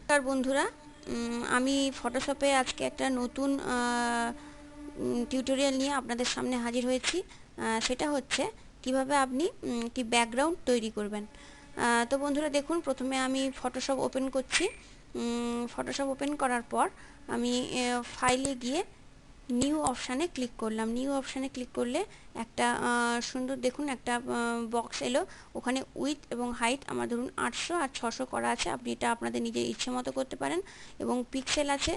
নমস্কার বন্ধুরা, আমি ফটোশপে আজকে একটা নতুন টিউটোরিয়াল নিয়ে আপনাদের সামনে হাজির হয়েছি। সেটা হচ্ছে কিভাবে আপনি একটি ব্যাকগ্রাউন্ড তৈরি করবেন। তো বন্ধুরা দেখুন, প্রথমে আমি ফটোশপ ওপেন করছি। ফটোশপ ওপেন করার পর আমি ফাইলে গিয়ে নিউ অপশানে ক্লিক করলাম। নিউ অপশানে ক্লিক করলে একটা সুন্দর দেখুন একটা বক্স এলো। ওখানে উইথ এবং হাইট আমার ধরুন 800 আর 600 করা আছে। আপনি এটা আপনাদের নিজের ইচ্ছে মতো করতে পারেন। এবং পিক্সেল আছে,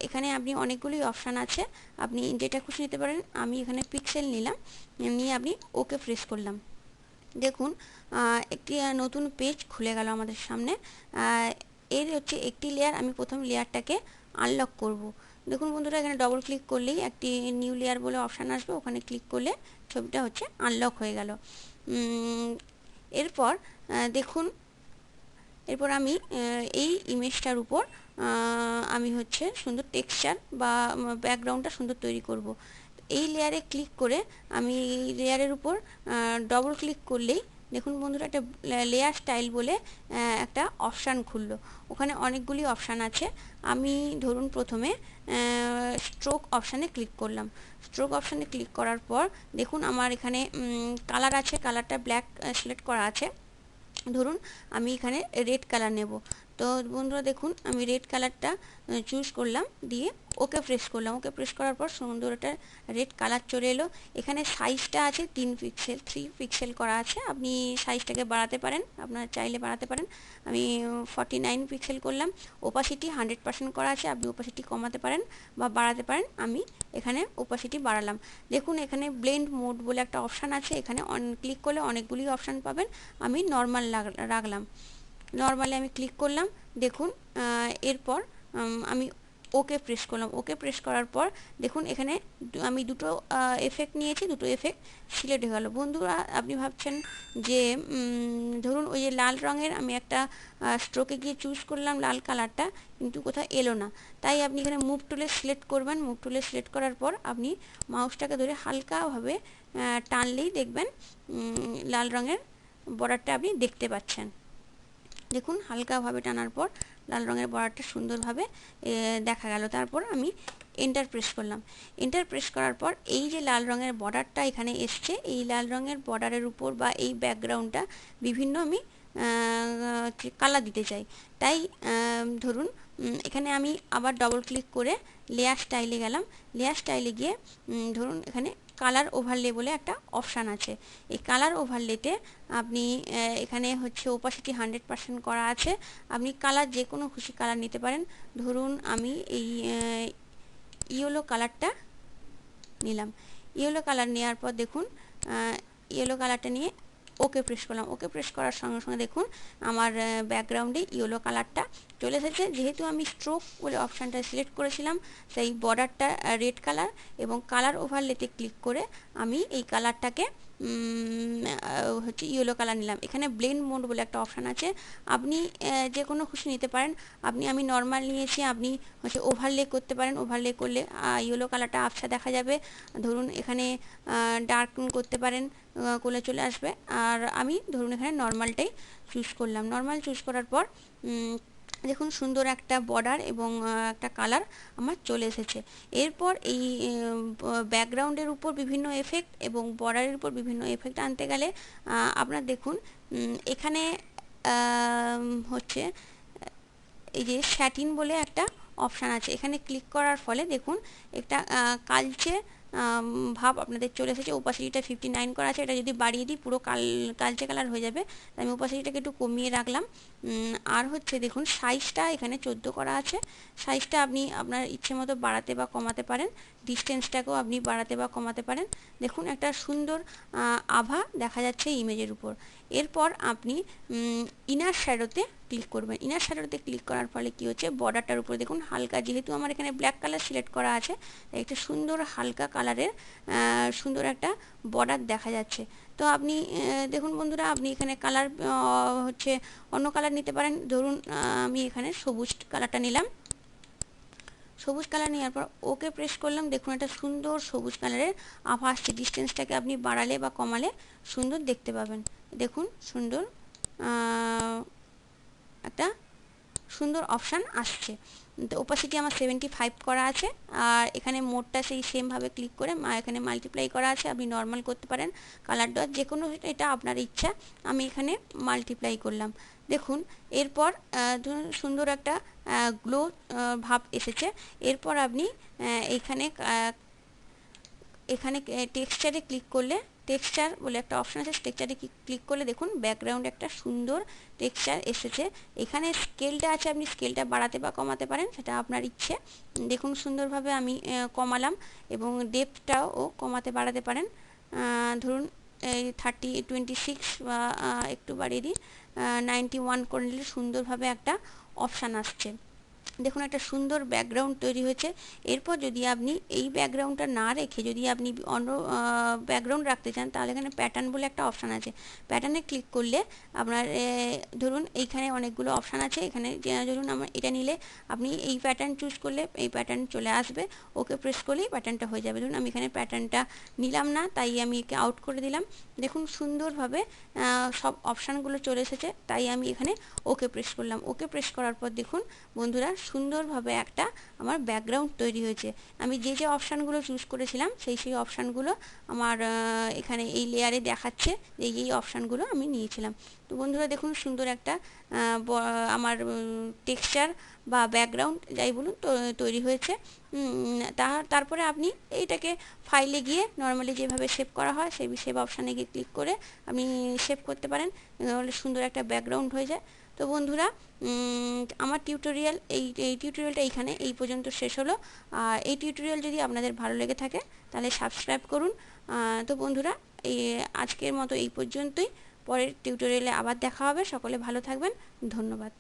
এখানে আপনি অনেকগুলি অপশান আছে, আপনি যেটা খুশি নিতে পারেন। আমি এখানে পিক্সেল নিলাম, নিয়ে আপনি ওকে প্রেস করলাম। দেখুন একটি নতুন পেজ খুলে গেল আমাদের সামনে। এর হচ্ছে একটি লেয়ার, আমি প্রথম লেয়ারটাকে আনলক করব। দেখুন বন্ধুরা, এখানে ডবল ক্লিক করলেই একটি নিউ লেয়ার বলে অপশান আসবে, ওখানে ক্লিক করলে ছবিটা হচ্ছে আনলক হয়ে গেল। এরপর দেখুন, এরপর আমি এই ইমেজটার উপর আমি হচ্ছে সুন্দর টেক্সচার বা ব্যাকগ্রাউন্ডটা সুন্দর তৈরি করব। এই লেয়ারে ক্লিক করে আমি এই লেয়ারের উপর ডবল ক্লিক করলেই দেখুন বন্ধুরা একটা লেয়ার স্টাইল বলে একটা অপশান খুললো। ওখানে অনেকগুলি অপশান আছে। আমি ধরুন প্রথমে স্ট্রোক অপশানে ক্লিক করলাম। স্ট্রোক অপশানে ক্লিক করার পর দেখুন আমার এখানে কালার আছে, কালারটা ব্ল্যাক সিলেক্ট করা আছে। ধরুন আমি এখানে রেড কালার নেব। তো বন্ধুরা দেখুন, আমি রেড কালারটা চুজ করলাম, দিয়ে ওকে প্রেস করলাম। ওকে প্রেস করার পর সুন্দর একটা রেড কালার চলে এলো। এখানে সাইজটা আছে 3 পিক্সেল করা আছে। আপনি সাইজটাকে বাড়াতে পারেন, আপনার চাইলে বাড়াতে পারেন। আমি 49 পিক্সেল করলাম। ওপাসিটি 100% করা আছে, আপনি ওপাসিটি কমাতে পারেন বা বাড়াতে পারেন। আমি এখানে ওপাসিটি বাড়ালাম। দেখুন এখানে ব্লেন্ড মোড বলে একটা অপশান আছে, এখানে ক্লিক করলে অনেকগুলি অপশান পাবেন। আমি নর্মাল রাখলাম। নর্মালে আমি ক্লিক করলাম। দেখুন এরপর আমি ওকে প্রেস করলাম। ওকে প্রেস করার পর দেখুন এখানে আমি দুটো এফেক্ট নিয়েছি, দুটো এফেক্ট সিলেক্ট হয়ে গেল। বন্ধুরা আপনি ভাবছেন যে ধরুন ওই যে লাল রঙের আমি একটা স্ট্রোকে গিয়ে চুজ করলাম লাল কালারটা, কিন্তু কোথাও এলো না। তাই আপনি এখানে মুভ টুলে সিলেক্ট করবেন। মুভ টুলে সিলেক্ট করার পর আপনি মাউসটাকে ধরে হালকাভাবে টানলেই দেখবেন লাল রঙের বর্ডারটা আপনি দেখতে পাচ্ছেন। দেখুন হালকাভাবে টানার পর লাল রঙের বর্ডারটা সুন্দরভাবে দেখা গেল। তারপর আমি এন্টার প্রেস করলাম। এন্টার প্রেস করার পর এই যে লাল রঙের বর্ডারটা এখানে এসছে, এই লাল রঙের বর্ডারের উপর বা এই ব্যাকগ্রাউন্ডটা বিভিন্ন আমি কালার দিতে চাই। তাই ধরুন এখানে আমি আবার ডবল ক্লিক করে লেয়ার স্টাইলে গেলাম। লেয়ার স্টাইলে গিয়ে ধরুন এখানে কালার ওভারলে বলে একটা অপশান আছে। এই কালার ওভারলেতে আপনি এখানে হচ্ছে ওপাসিটি 100% করা আছে। আপনি কালার যে কোনো খুশি কালার নিতে পারেন। ধরুন আমি এই ইয়েলো কালারটা নিলাম। ইয়েলো কালার নেওয়ার পর দেখুন ইয়েলো কালারটা নিয়ে ওকে প্রেস করলাম। ওকে প্রেস করার সঙ্গে সঙ্গে দেখুন আমার ব্যাকগ্রাউন্ডে ইয়েলো কালারটা চলে এসেছে। যেহেতু আমি স্ট্রোক বলে অপশানটা সিলেক্ট করেছিলাম, সেই বর্ডারটা রেড কালার এবং কালার ওভারলেতে ক্লিক করে আমি এই কালারটাকে হচ্ছে ইয়েলো কালার নিলাম। এখানে ব্লেন্ড মোড বলে একটা অপশান আছে, আপনি যে কোনো খুশি নিতে পারেন। আমি নর্মাল নিয়েছি, আপনি হচ্ছে ওভারলে করতে পারেন। ওভারলে করলে ইয়েলো কালারটা আবছা দেখা যাবে। ধরুন এখানে ডার্ক করতে পারেন, করলে চলে আসবে। আর আমি ধরুন এখানে নর্মালটাই চুজ করলাম। নর্মাল চুজ করার পর দেখুন সুন্দর একটা বর্ডার এবং একটা কালার আমার চলে এসেছে। এরপর এই ব্যাকগ্রাউন্ডের উপর বিভিন্ন এফেক্ট এবং বর্ডারের উপর বিভিন্ন এফেক্ট আনতে গেলে আপনার দেখুন এখানে হচ্ছে এই যে স্যাটিন বলে একটা অপশান আছে। এখানে ক্লিক করার ফলে দেখুন একটা কালচে ভাব আপনাদের চলে এসেছে। ওপাসিটিটা 59 করা আছে, এটা যদি বাড়িয়ে দিই পুরো কালচে কালার হয়ে যাবে। তাই আমি ওপাসিটিটাকে একটু কমিয়ে রাখলাম। আর হচ্ছে দেখুন সাইজটা এখানে 14 করা আছে। সাইজটা আপনি আপনার ইচ্ছে মতো বাড়াতে বা কমাতে পারেন। ডিস্টেন্সটাকেও আপনি বাড়াতে বা কমাতে পারেন। দেখুন একটা সুন্দর আভা দেখা যাচ্ছে ইমেজের উপর। এরপর আপনি ইনার শ্যাডোতে ক্লিক করবেন। ইনার শ্যাডোতে ক্লিক করার ফলে কি হচ্ছে, বর্ডারটার উপরে দেখুন হালকা, যেহেতু আমার এখানে ব্ল্যাক কালার সিলেক্ট করা আছে, একটা সুন্দর হালকা কালারের সুন্দর একটা বর্ডার দেখা যাচ্ছে। তো আপনি দেখুন বন্ধুরা, আপনি এখানে কালার হচ্ছে অন্য কালার নিতে পারেন। ধরুন আমি এখানে সবুজ কালারটা নিলাম। সবুজ কালার নেওয়ার পর ওকে প্রেস করলাম। দেখুন একটা সুন্দর সবুজ কালারের আভা আসছে। ডিস্টেন্সটাকে আপনি বাড়ালে বা কমালে সুন্দর দেখতে পাবেন। দেখুন সুন্দর একটা সুন্দর অপশান আসছে। তো ওপাসিটি আমার 75 করা আছে, আর এখানে মোডটা সেই সেমভাবে ক্লিক করে এখানে মাল্টিপ্লাই করা আছে, আপনি নর্মাল করতে পারেন, কালার ডট যে কোনো, এটা আপনার ইচ্ছা। আমি এখানে মাল্টিপ্লাই করলাম। দেখুন এরপর ধরুন সুন্দর একটা গ্লো ভাব এসেছে। এরপর আপনি এইখানে এখানে টেক্সচারে ক্লিক করলে, টেক্সচার বলে একটা অপশান আছে, টেক্সচারে ক্লিক করলে দেখুন ব্যাকগ্রাউন্ডে একটা সুন্দর টেক্সচার এসেছে। এখানে স্কেলটা আছে, আপনি স্কেলটা বাড়াতে বা কমাতে পারেন, সেটা আপনার ইচ্ছে। দেখুন সুন্দরভাবে আমি কমালাম, এবং ডেপথটাও কমাতে বাড়াতে পারেন। ধরুন এই 26 বা একটু বাড়িয়ে দিই, 91 করে নিলে সুন্দরভাবে একটা অপশান আসছে। দেখুন একটা সুন্দর ব্যাকগ্রাউন্ড তৈরি হয়েছে। এরপর যদি আপনি এই ব্যাকগ্রাউন্ডটা না রেখে যদি আপনি অন্য ব্যাকগ্রাউন্ড রাখতে চান, তাহলে এখানে প্যাটার্ন বলে একটা অপশান আছে, প্যাটার্নে ক্লিক করলে আপনার ধরুন এইখানে অনেকগুলো অপশান আছে, এখানে ধরুন আমার এটা নিলে আপনি এই প্যাটার্ন চুজ করলে এই প্যাটার্ন চলে আসবে, ওকে প্রেস করলেই প্যাটার্নটা হয়ে যাবে। ধরুন আমি এখানে প্যাটার্নটা নিলাম না, তাই আমি একে আউট করে দিলাম। দেখুন সুন্দরভাবে সব অপশানগুলো চলে এসেছে, তাই আমি এখানে ওকে প্রেস করলাম। ওকে প্রেস করার পর দেখুন বন্ধুরা সুন্দরভাবে একটা আমার ব্যাকগ্রাউন্ড তৈরি হয়েছে। আমি যে যে অপশানগুলো চুজ করেছিলাম সেই অপশানগুলো আমার এখানে এই লেয়ারে দেখাচ্ছে, এই অপশানগুলো আমি নিয়েছিলাম। তো বন্ধুরা দেখুন সুন্দর একটা আমার টেক্সচার বা ব্যাকগ্রাউন্ড যাই বলুন তো তৈরি হয়েছে। তারপরে আপনি এইটাকে ফাইলে গিয়ে নর্মালি যেভাবে সেভ করা হয় সেই সেভ অপশানে গিয়ে ক্লিক করে আপনি সেভ করতে পারেন, তাহলে সুন্দর একটা ব্যাকগ্রাউন্ড হয়ে যায়। তো বন্ধুরা আমার টিউটোরিয়াল এই টিউটোরিয়ালটা এইখানে এই পর্যন্ত শেষ হলো। আর এই টিউটোরিয়াল যদি আপনাদের ভালো লেগে থাকে তাহলে সাবস্ক্রাইব করুন। তো বন্ধুরা এই আজকের মতো এই পর্যন্তই, পরের টিউটোরিয়ালে আবার দেখা হবে। সকলে ভালো থাকবেন, ধন্যবাদ।